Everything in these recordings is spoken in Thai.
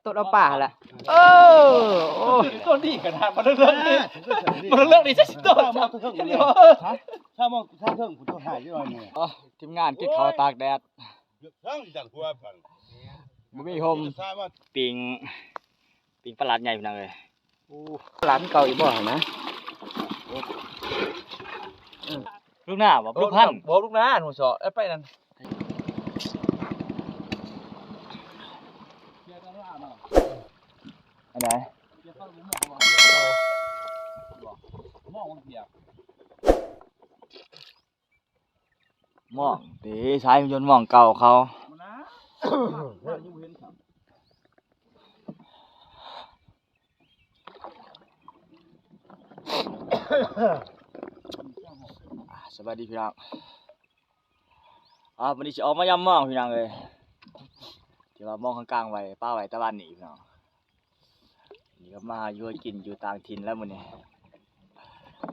ต้นเอาป่าแหละโอ้ต้นนี่กันฮะมันเรื่องนี้มันเรื่องนี้จะต้นถ้ามองถ้าเพิ่งผมต้องหายด้วยเนี่ยทีมงานกินข้าวตากแดดทั้งจังหัวพันบ่มีโฮมปิงปลาหลาดใหญ่พี่น้องเอ้ยหลานเก่าอีบ่นะลูกหน้าบ่ลูกพันบ่ลูกน้าหนูสอไปนั่นอันไหนมองตีใช้ยนต์มองเก่าเขาสวัสดีพี่น้องวันนี้จะออกมายำมองพี่น้องเลยที่ว่ามองข้างกลางไว้ป้าไว้ตะวันนี่พี่น้องนี่ก็มาอยู่กินอยู่ต่างถิ่นแล้วมื้อนี้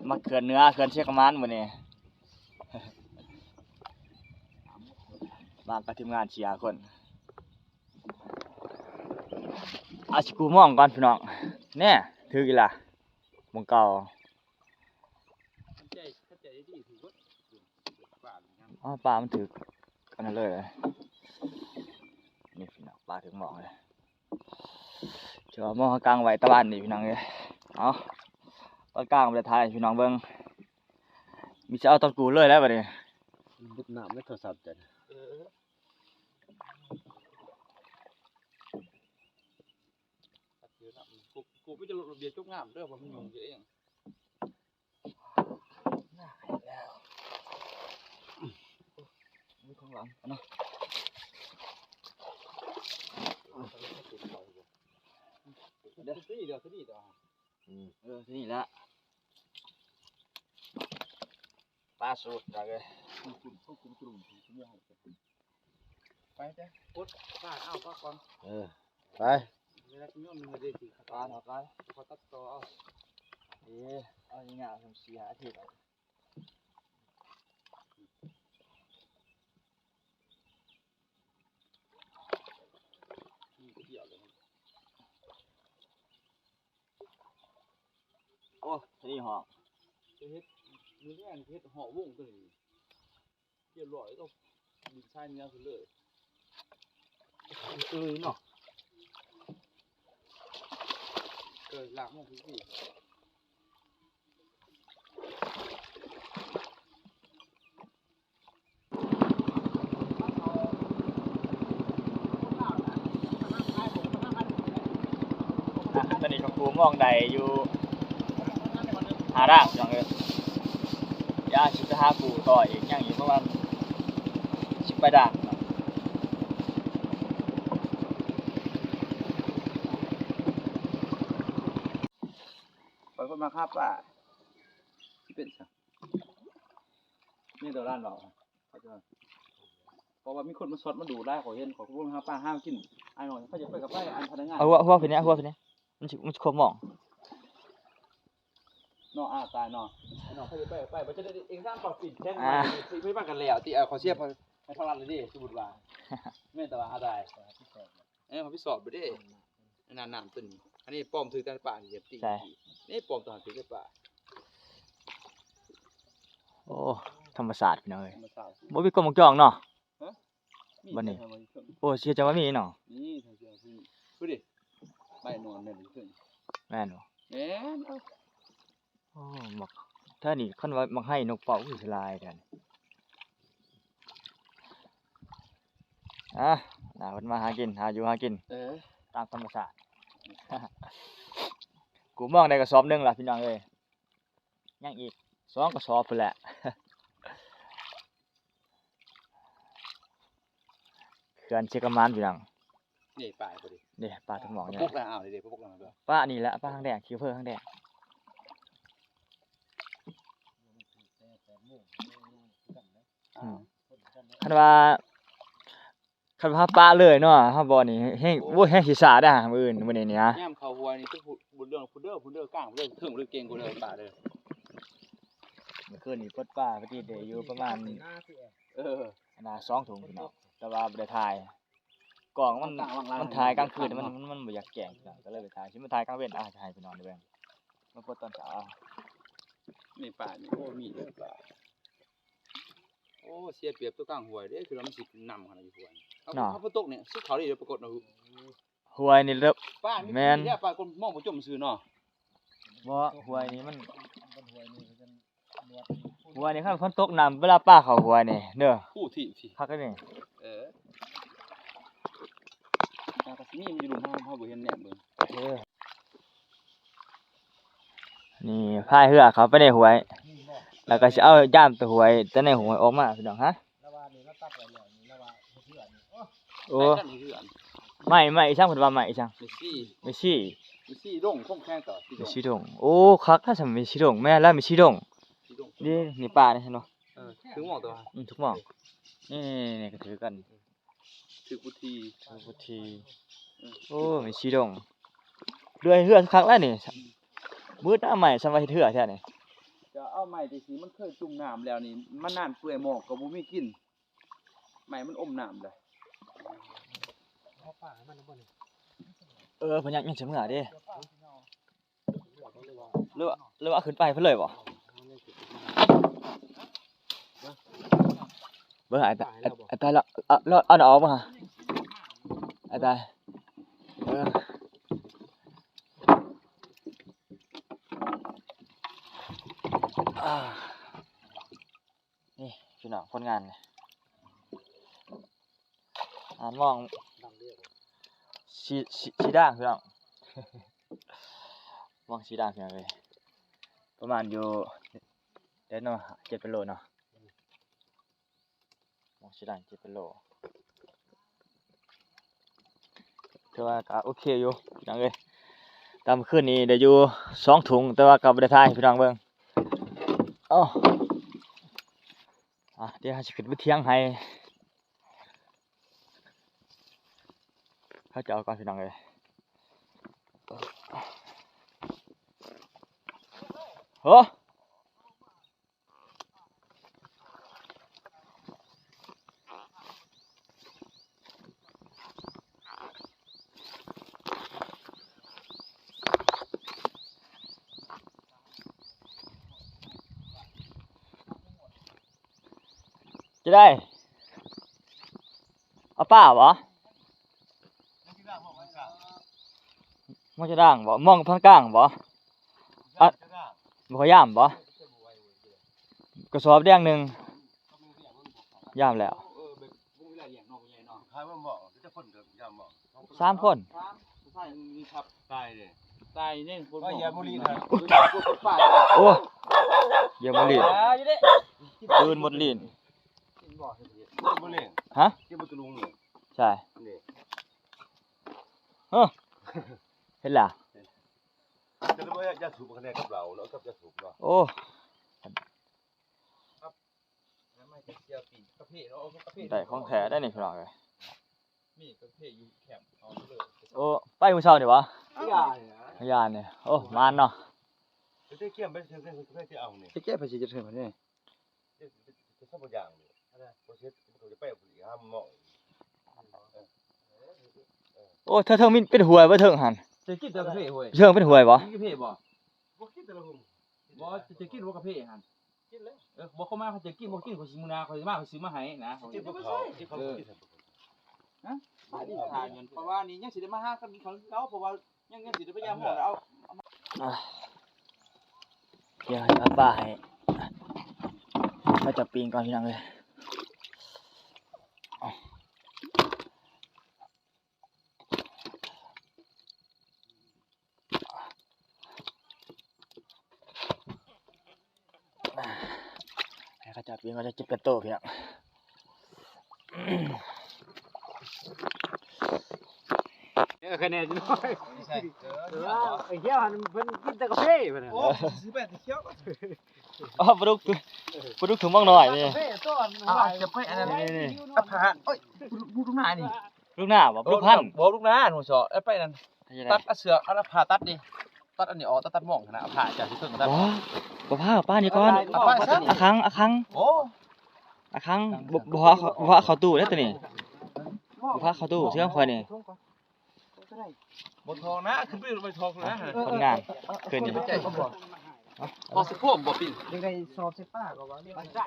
มาเขื่อนเนื้อเขื่อนเชียงกมันมื้อนี้บางก็ทีมงานเชียร์คนอาชิกูมองก่อนพี่น้องแน่ถือกี่ล่ะมองเก่าปลามันถือกันนั่นเลยนี่พี่น้องปลาถึงหมองเลยเจ้ามองข้างกลางไว้ตะวันนี่พี่น้องเลยเอาตอนกลางไปถ่ายพี่น้องเบิ้งมีจะเอาตอนกูเลยแล้วบัดนี้บุดน้ำไม่โทรศัพท์จ้ะกูไม่จะระเบียบจุกงามเด้อผมยุ่งเยอะเองมีข้างหลังเนาะเดี๋ยวที่ต่อที่นี่ละปลาสูตรเลยไปจ้ะกดปลาเอาปลาก่อนไปเวลาที่ย้อนมันจะได้ปลาเอาปลาพอตัดต่อเอาเอาอย่างเงี้ยทำ4-5 อาทิตย์โอ้ทีนี้หอกเฮ็ดมือแรงเฮ็ดห่อวงตัวนี้เรียบร้อยต้องดินชายเนื้อคือเลยเนาะหลักมองพี่ตอนนี้ก็กูมองใดอยู่หาร่างอย่างเลยยาชิบหากูต่ออีกอย่างอยู่ประมาณ10 ไปด่างไปคนมาฆ่าป่าที่เป็นสักนี่ตัวร้านเราเขาจะเพราะว่ามีคนมาสดมาดูได้ขอเห็นขอพูดห้าป้าห้ามกินไอ้หน่อยเขาจะไปกับไปอันพนักงานหัวเป็นนี้มันคมมองนอตายนอเขาจะไปมันจะได้เองสร้างปรับปิดแค่ไหนไม่บ้านกันแล้วที่เขาเชียร์ให้ทางร้านเลยดิสมุดว่าแม่แต่ว่าตายเขาพิสอบไปดินานๆตึ้งอันนี้ปอมถือแต่ป่าเหยียบตีนี่ปอมตอนถือแต่ป่าโอ้ธรรมศาสตร์พี่น้องเอ้ยบ่มีกลมจองเนาะบัดนี้โอ้เชื่อจังว่ามีเนาะนี่เชื่อพี่พูดดิใบนอนเนี่ยขึ้นแม่นบ่แม่นโอ้มักถ้านี่คันว่ามักให้นกเป่าคือสลายกันน่าเพิ่นมาหากินหาอยู่หากินตามธรรมชาติกูมองได้กระสอบนึงล่ะพี่น้องเอ้ยยังอีก2 กระสอบพุ่นแหละเขื่อนเชกมานพี่น้องนี่ปลาพอดีนี่ปลาทั้งหมองเนี่ยพวกแล้วเอาดิพวกแล้วด้วยปลานี่แหละปลาหางแดงคิวเพิ่นหางแดงคันว่าปลาเลยเนาะเฮาบ่นี่แฮงโอ้แฮงสิสาได้มื้ออื่นมื้อนี้นี่ฮะย่ำเข้าหัวนี่คือบุญเรื่องก้างเรื่องถึงเรื่องเก่งกูเลยปลาเลยเมื่อคืนนี่ปลดปลาไปที่ได้อยู่ประมาณอันน่ะ2 ถุงพี่น้องแต่ว่าบ่ได้ถ่าย กล่องมันถ่ายกลางคืนมันบ่อยากแจ้งก็เลยไปถ่ายสิมาถ่ายกลางเว้นจะให้ไปนอนด้วยมาปวดตอนเช้า นี่ป่านี่โอ้มีเด้อป่าโอ้เสียเปรียบตัวกลางห้วยเด้คือเรามันสินำขนาดอยู่ห้วยเอาฝนตกเนี่ยสุดเขาดิเดี๋ยวปรากฏเนาะ หวยนี่เด้อ ป้า แม่น เนี่ยป้าคนมองบ่จมซื่อเนาะ บ่หวยนี่มันหวยนี่คันฝนตกน้ำเวลาป้าเข้าหวยนี่เด้อ ผู้ที่ที่ คักอันนี้ แต่ก็สิมีมันอยู่ลุมเฮาบ่เห็นแหนมเบิ่ง นี่พายเรือเขาไปในหวย แล้วก็สิเอาย่ามตัวหวยแต่ในหวยออกมาพี่น้องฮะโอ้ นั่นคืออัน ไม่อีช่างเพิ่นว่าไม่อีช่าง มีซี่ ไม่ชี้ มีซี่ดงคงแข้งต่อซี่ มี ดง ชี้ดงโอ้คักถ้าสมมีชี้ดงแม่แล้วมีชี้ดง ซี่ดง นี่ป่านี่เนาะ ถึงหมองตัว ทุกหม่องนี่ก็ถือกัน ถือกุฏิ ทุกทีโอ้มีชี้ดงเรือคักแล้วนี่มืดหน้าใหม่สมัยเถื่อแท้นี่ จะเอาไม้ที่สิมันเคยจุ่มน้ำแล้วนี่มันนานเปื่อยหมอกก็บ่มีกินไม้มันอมน้ำเลย เพิ่นยังสิมื้อเด้หรือว่าขึ้นไปเพิ่นเลยบ่เบิ่งไอ้ตายแล้วเอาออกมาไอ้ตายนี่พี่น้องผลงานนี่มองชีด่างพี่น้อง มองชีด่างพี่น้องเลยประมาณอยู่เดี๋ยวเนาะ7เป็นโลเนาะมองชีด่าง7เป็นโลแต่ว่าก็โอเคอยู่พี่น้องเอ้ยตามคืนนี้ได้อยู่2ถุงแต่ว่าก็บ่ได้ทายให้พี่น้องเบิ่งอ้อเดี๋ยวสิขึ้นไปเที่ยงให้เขาจะเอาก่อนพี่น้องเลยโอ้จะได้เอาป้าบ่มองจะด่างบ่มองพันกลางบ่บ่ขอย่ามบ่กระสอบแดงหนึ่งย่ามแล้ว3 คน ตายเลยตายเนี่ยคน ว่าอย่าบุรีนะ โอ้เยี่ยมลีนตื่นหมดลีน บุรี ฮะ ที่บุตรลุงเนี่ย ใช่ นี่ เห็นล่ะ จะได้ว่าจะสูบคะแนนกับเราเนาะกับจะสูบเนาะ โอ้ ไม่จะเสียปีกระเพาะเนาะกระเพาะ ได้ของแท้ได้นี่พี่น้องเอ้ย มีกระเพาะอยู่แคมป์เอาเลย โอ้ไปมื้อเช้านี่บ่ อย่า ย่านนี่โอ้มานเนาะ จะได้เกี่ยมไปเชื่อที่เอาเนี่ย จะแก้ภาษีจะเท่าไหร่เนี่ย จะสักอย่างเนี่ยโปรเซสเขาจะไปบุรีห้ามเหมาะ โอ้เทิงมีเป็นหวยบ่เทิงหั่น จะกินแต่กระเพาะเว้ย เทิงเป็นหวยบ่ กินกระเพาะบ่ บ่คิดแต่ละคน บ่จะกินว่ากระเพาะหั่น กินแล้ว บ่เข้ามาเขาจะกินบ่กินเขาสิมื้อนาเขาสิมาเขาซื้อมาให้นะ กินพวกเขาที่เขากิน เพราะว่านี่ยังสิได้มาหากันเขาเพราะว่ายังสิได้พยายามหมดเอา เดี๋ยวเอาป้าให้มาจับปีงก่อนพี่น้องเอ้ยให้เขาจับปีงเขาจะเก็บกระโตพี่น้อง คะแนนน้อยใช่ไอ้เหี้ยมันเพิ่นกินแต่กาแฟเพิ่นโอ้ซื้อแบบเขียว อ๋อปลาดุกถุงบางหน่อยนี่ กาแฟต้นว่าจะไปอันนั้นอภาเอ้ยลูกหน้านี่ ลูกหน้าบ่ลูกพันธุ์ บ่ลูกหน้าหนูสอไปนั่นตัดเสืออันผ่าตัดดิตัดอันนี้ออกตัดหม่องนะผ่าจากที่เพิ่งตัด บ่พาป้านี่ก่อนอะคัง โอ้ บ่ว่าเขาตู้ได้ตัวนี้ ม พักเข้าตู้เชื่อมคอยนี่ บนทองนะขึ้นไปบนทองนะ คนงานคืนนี้ พอสิพวกบ่ปิ่น ยังได้สอบเสป้าก็ว่าเรียกมันได้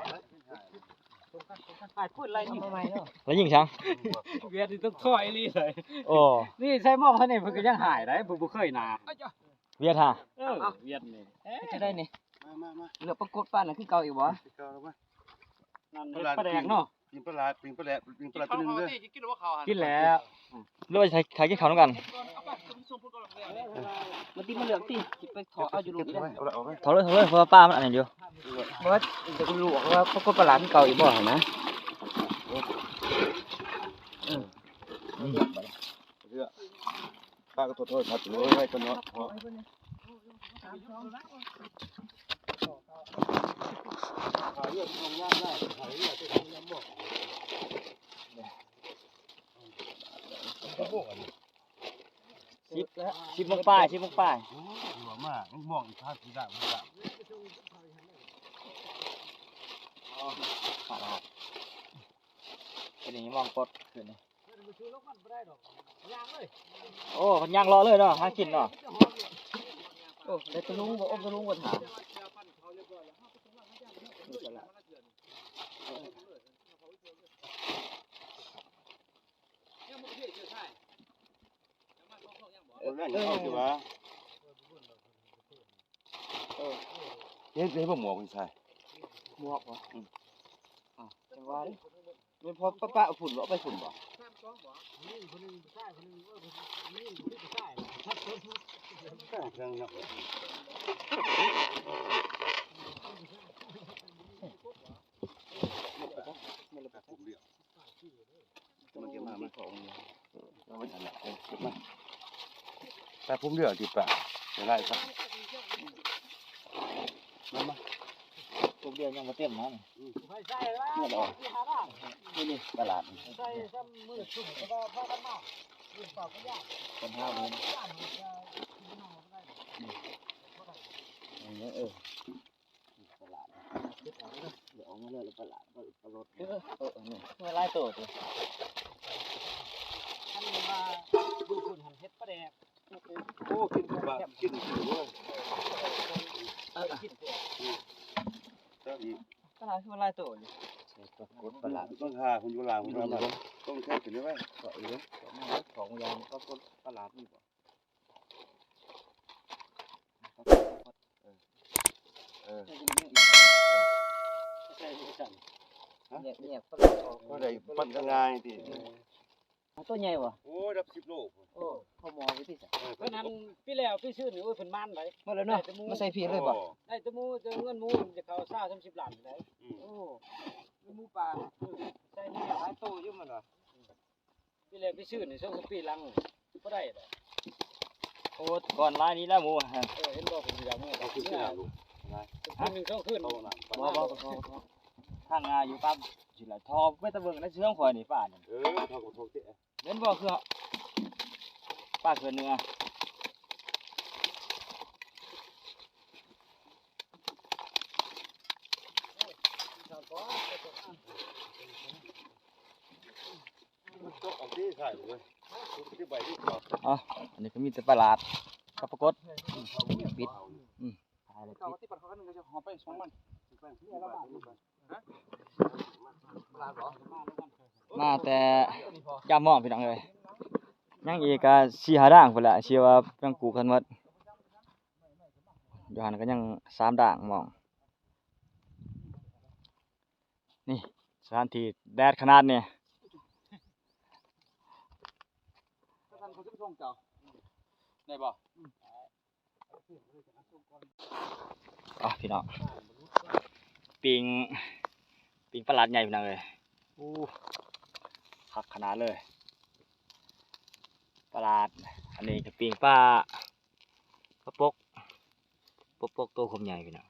หายพูดอะไรนี่ทำไมเนาะ แล้วยิงช้าง เวียดนี่ต้องถอยลี่เลย โอ้ นี่ใช้มองเขาเนี่ยเพิ่นก็ยังหายได้บ่เคยนา เวียดฮ่า เวียดนี่จะได้นี่เหลือปรากฏป้านน่ะคือเก่าอีกบ่นั่นเฮ็ดปลาแดกเนาะ ปิงปลาตัวนึงเด้อ กินว่าเขา กินแล้ว หรือว่าใครกินข้าวน้ำกัน มันติมันเหลืองติสิไปถอเอาอยู่ลูกนี่ได้ เอาไว้ เท่าเลยเพราะว่าป้ามันอันนี้เดียว บ่จะคุณรู้ว่าปรากฏปลาหลานเก่าอีกบ่เห็นนะ ป้าก็โทษครับโอ้ยไว้ตัวเนาะชิบมกป้าย หัวมากมองอีกภาพสีดำ เป็นอย่างนี้มองกดคืนนี้โอ้คนย่างรอเลยเนาะหากินเนาะ โอ้แต่ตะลุงบ่อบตะลุงบ่ถาม นั่นเอาสิวะเฮ้ยบ่หมวกคุณชาย หมวกบ่จังว่าดิมันพอป้าเอาฝุ่นบ่เอาไปฝุ่นบ่ เครื่องเนาะมันจะมาของเราไม่ทันละแต่ผมเลือกดีป่ะจะได้ครับ ตัวเดียวยังมาเต็มนะนี่ นี่ตลาด คนห้าเลยเดี๋ยวเอามาเลยแล้วประหลาดประหลดนี่ไม่ไล่ตัวเลย โอ้กินป่ะกินด้วยถ้าอีก ตลาดคือมันไล่ตัวอยู่ กดประหลาดต้องหาคุณยุลาคุณยุลาต้องแค่ถึงได้ไหมก็เออ ของยางก็คนตลาดนี่บ่ เนี่ยตลาด ก็ได้ปั้นง่ายดิ ตัวใหญ่บ่ โอ้ดับ10 โล โอ้เขามอไว้ที่ซะเพราะนั้นพี่แล้วพี่ชื่อนี่โอ้ยเพิ่นมันไดมาแล้วเนาะมาใส่พี่เลยบ่ได้แต่หมูจะเงินหมูจะเข้า20 30ล้านได้โอ้หมูป่าใส่นี่หลายโตอยู่มันว่ะพี่แล้วพี่ชื่อนี่2ปีหลังบ่ได้ดอก โอ้ก่อนไล่นี้แล้วหมู เห็นบ่เป็นอย่างหมู เอาขึ้นไปลูก คืน2คืน เอาน่ะ บ่ทางงาอยู่ปั๊บสิละทอไม่ตะเบิงแล้วเชื่องข่อยนี่ป้านี่ เท่ากับทองเตะ เห็นบ่คือป้าเกินเนื้อ ก็ออกที่ถ่ายเลยที่ใบที่ขอบ อ๋ออันนี้ก็มีแต่ประหลาดกับปรากฏปิดตายเลยปิด ที่ปัดเขานึงจะหอไป2มัน มาแต่ยามมองพี่น้องเลยยังอีกก็4-5ด่างพุ่นละเชื่อว่ายังปลูกกันหมดอยู่หั่นก็ยัง3ด่างมองนี่สถานที่แดดขนาดนี้ ท่านเขาจะส่งเจ้าได้บ่ อ๋อพี่น้องปิงประหลาดใหญ่พี่น้องเลยอู้คักขนาดเลยประหลาดอันนี้ก็ปิงปลาปกตัวคมใหญ่พี่น้อง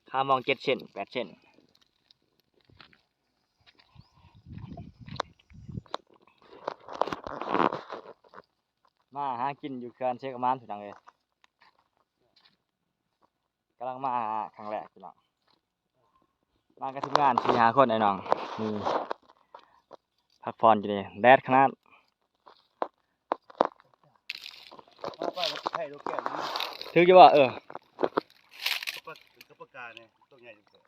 ค่ามอง7 เซน8 เซนมาหากินอยู่เขื่อนเชกมานพี่น้องเลยกำลังมาครั้งแรกพี่น้องมากับทีมงาน4-5 คนไอ้น้องมีพ พักผ่อนอยู่นี่แดดขนาด ป้าให้ลูกแก้วนี่ ถือจะว่าก็ปากกาเนี่ยตัวใหญ่จัง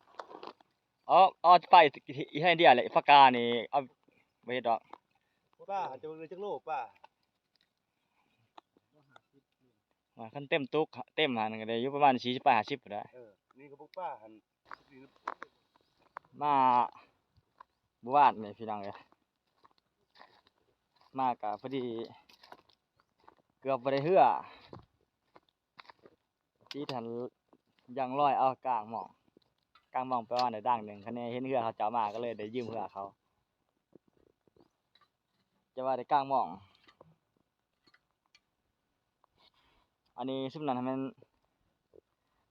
เอาไปอีให้เดียวเลยปากกานี่เอาไว้ดอก ป้าจะเลยจักโลป้า คันเต็มตุกเต็มหันก็ได้อยู่ประมาณ40-50พุ่นได้ นี่ก็พวกป้าหัน มาบ่วานนี่พี่น้องเอ้ยมาก็พอดีเกือบบ่ได้เหือที่ทันยังลอยเอากลางหม่องไปว่าได้ดังหนึงคะแนนเห็นเหือเขาเจ้ามาก็เลยได้ยืมเหือเขาจะว่าได้กลางหม่องอันนี้ซุมนั้นให้มัน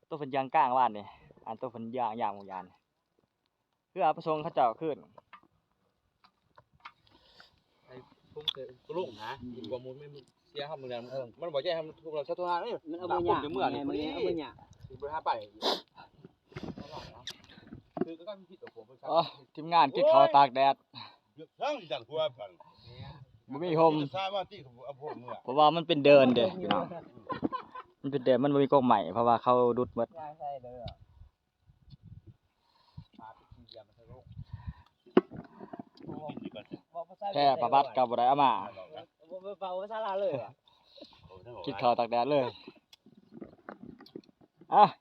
ตัวเพิ่นยางกลางว่านนี่อันตัวเพิ่นยางหมู่ยานเพื่อประสงค์เขาเจ้าขึ้น ผมเคยกลุ่มนะอีกว่ามูลไม่เสียห้ามือแล้วมันบอกแย่ทำทุกเราชัดทุกทางนี่ มันเอาบ่ยาก เมื่อนี่ มันเอาบ่ยาก บริหารไปคือก็มีผิดต่อผม อ๋อทีมงานกินข้าวตากแดด ทั้งจังหัวกัน บ่มีโฮม ทราบว่าที่เอาพวกเมื่อ เพราะว่ามันเป็นเดินเด้พี่น้องมันเป็นเดินมันบ่มีกองใหม่เพราะว่าเขาดุดหมดแค่ประบัดก็บ่ได้เอามา บ่เบาภาษาลาวเลยอ่ะ กินข้าวตากแดดเลย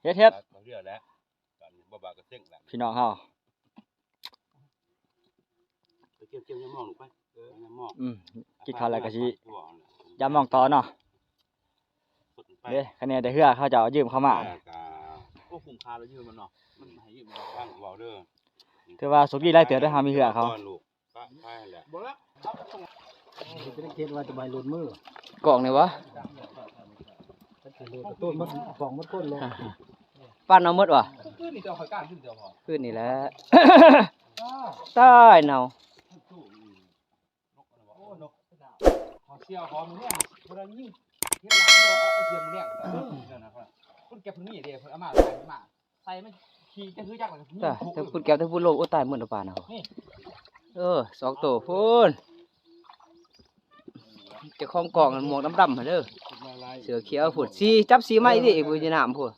เฮ็ด เขาเรียกแล้วกันบ่บาก็เซ็งแล้ว พี่น้องเฮา ไปเกี่ยวยังมองลูกไปยังมอง กินข้าวแล้วก็สิยามมองต่อเนาะเด้คะแนนได้เฮือเขาจะเอายืมเข้ามา ก็คุ้มค่าแล้วยืมมันเนาะมันให้ยืมมัน ข้างเว้าเด้อ ถือว่าสุกี้หลายเตือได้เฮามีเฮือเขา ลูกป้าให้แหละ บ่ละ เป็นเคสว่าจะใบหลุดมือก ล่องนี่วะ ต้นมันฟองมันก้นลง ปั้นเอาหมดวะ คือนี่จะคอยก้านขึ้นเดียวพอ คืนนี่แหละ ตายเนา ขอเชี่ยวขอมือเนี่ยคนละยิ่งเฮ็ดหลังเอาเชียงมือเนี่ยนั่นนะครับคุณแกพึ่งนี่เด้เพิ่นเอามาใส่มันขี่จะคือจักเลย จ้ะถ้าพูดแก้วถ้าพูดโลกโอ้ตายหมดแล้วป่านเอาสองตัวพูนเจ้าของกล่องมันหมวกดำๆหั่นเด้อเสือเขียวพูดสีจับสีไม้ดิกูจะน้ำพูด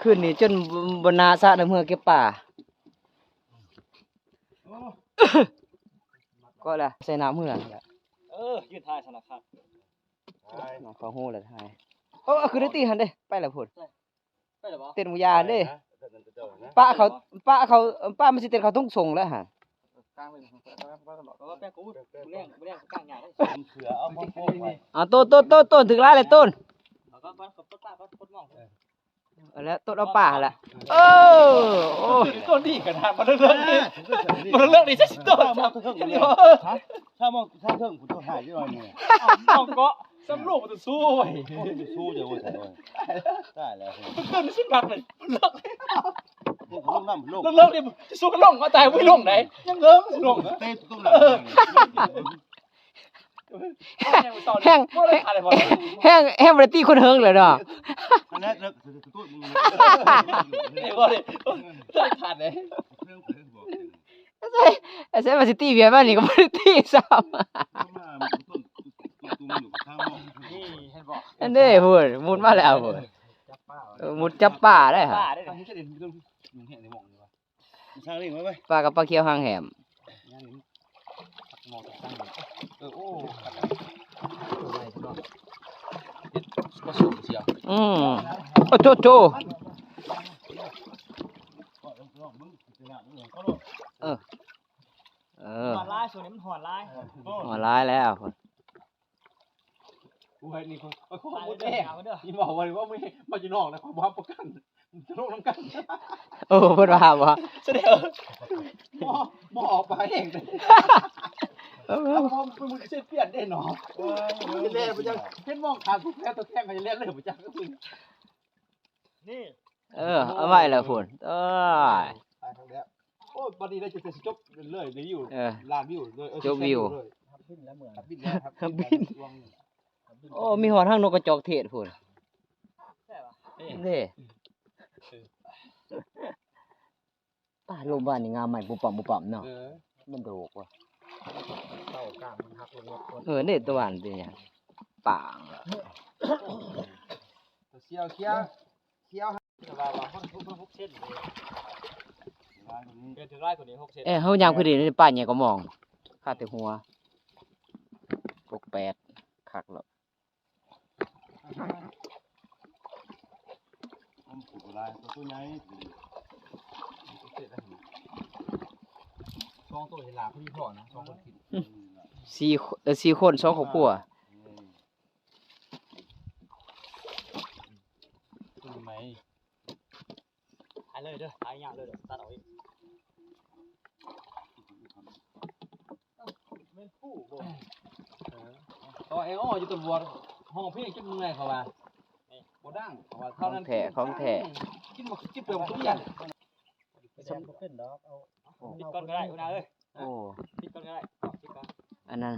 คืนนี้จนบนนาซะน้ำเหือเก็บป่าก็ละใส่น้ำเหือยืนทายสนักครับน้องเขาโหเลยทายคือได้ตีหันเด้ไปแล้วพูดเต้นหมูยาเด้ป้ามันสิเต้นเขาต้องส่งแล้วฮะ กลางเลยแป้งกูเลี้ยงกลางใหญ่ เสือเอาพ่อไว้ ต้นถึงร้านเลยต้น ก็ต้นป้าก็ต้นมอง แล้วต้นเอาป่าละโอ้ ต้นดีขนาดมันเรื่องนี้ใช่ต้น ถ้ามองถ้าเทิงผมจะหายอยู่หน่อยนึง มองก็สำรวจมันจะสู้เว้ย สู้เดี๋ยวโว้ยได้แล้ว ต้นสิ้นรักเลยเลิก ลงน้ำลง เลิกดิสู้กันลงมาตายไม่ลงไหนยังเลิกลง เต้ตุ้มหลัง แห้งบริตี้คนเฮิงเลยเนาะ อันนั้นเลิกตุ้มมึง ไอ้บ่ดิเลิกขาดเลย ใช่มาซิตี้เบียร์บ้านนี่ก็บริตี้ซ้ำอันนี้พูดมุดมาแล้วพูดมุดจับป่าได้ฮะ ปลากับปลาเคี้ยวหางแหม ก็สูงเชียว โอ้โจหอนลายส่วนนี้มันหอนลายแล้ว กูให้นี่เขาหมดแน่ยี่บอกว่าไม่มาจะนอกนะเขาบอกประกันจะลงน้ำกัน เพิ่นว่าบ่ เสด็จหมอออกไปเองเลยพอมึงเส้นเปลี่ยนได้หนอเล่นมันจะเส้นมองขาดทุกแพ้ตัวแท่งมันจะเล่นเลยมันจะก็คือนี่ เอาไว้แล้วพุ่นตายทั้งแล้วโอ้บัดนี้ได้จะจบเลยในวิวล้านวิวเลยจบวิว บินแล้วเหมือนบิน โอ้มีหอทางนกกระจอกเทศพุ่นนี่ โรงพยาบาลนี่งามใหม่ปุบปั๊มเนาะ เออ มันโดกว่ะ เต้ากลางมันหักลงหมด นี่ตะวันเป็นหยังป่าง เคี้ยวแต่ว่าเพิ่น6เส้นเลยเกินถึงไร่ตัวนี้6เส้น เฮายามคือดีในป่าเนี่ยก็มองคาดแต่หัวกก8คักแล้ว ผมผูกลายตัวใหญ่ ช่องตัวเห็นลาพี่พ่อนะช่องคนคิด 4คน2ครอบครัว ตัวไหม หายเลยเด้อหายยากเลยเด้อตัดออกอีก ต่อไอ้อ้ออยู่ตัวบัวห้องพี่กินเมื่อยเขาว่าบ่ดังเขาว่าเท่านั้นกินบ่กินเปลือกทุกอย่าง ฉันบ่เป็นดอกเอา ปิดก่อนก็ได้คุณอาเอ้ย โอ้ ปิดก่อนก็ได้เอาปิดก่อน อันนั้น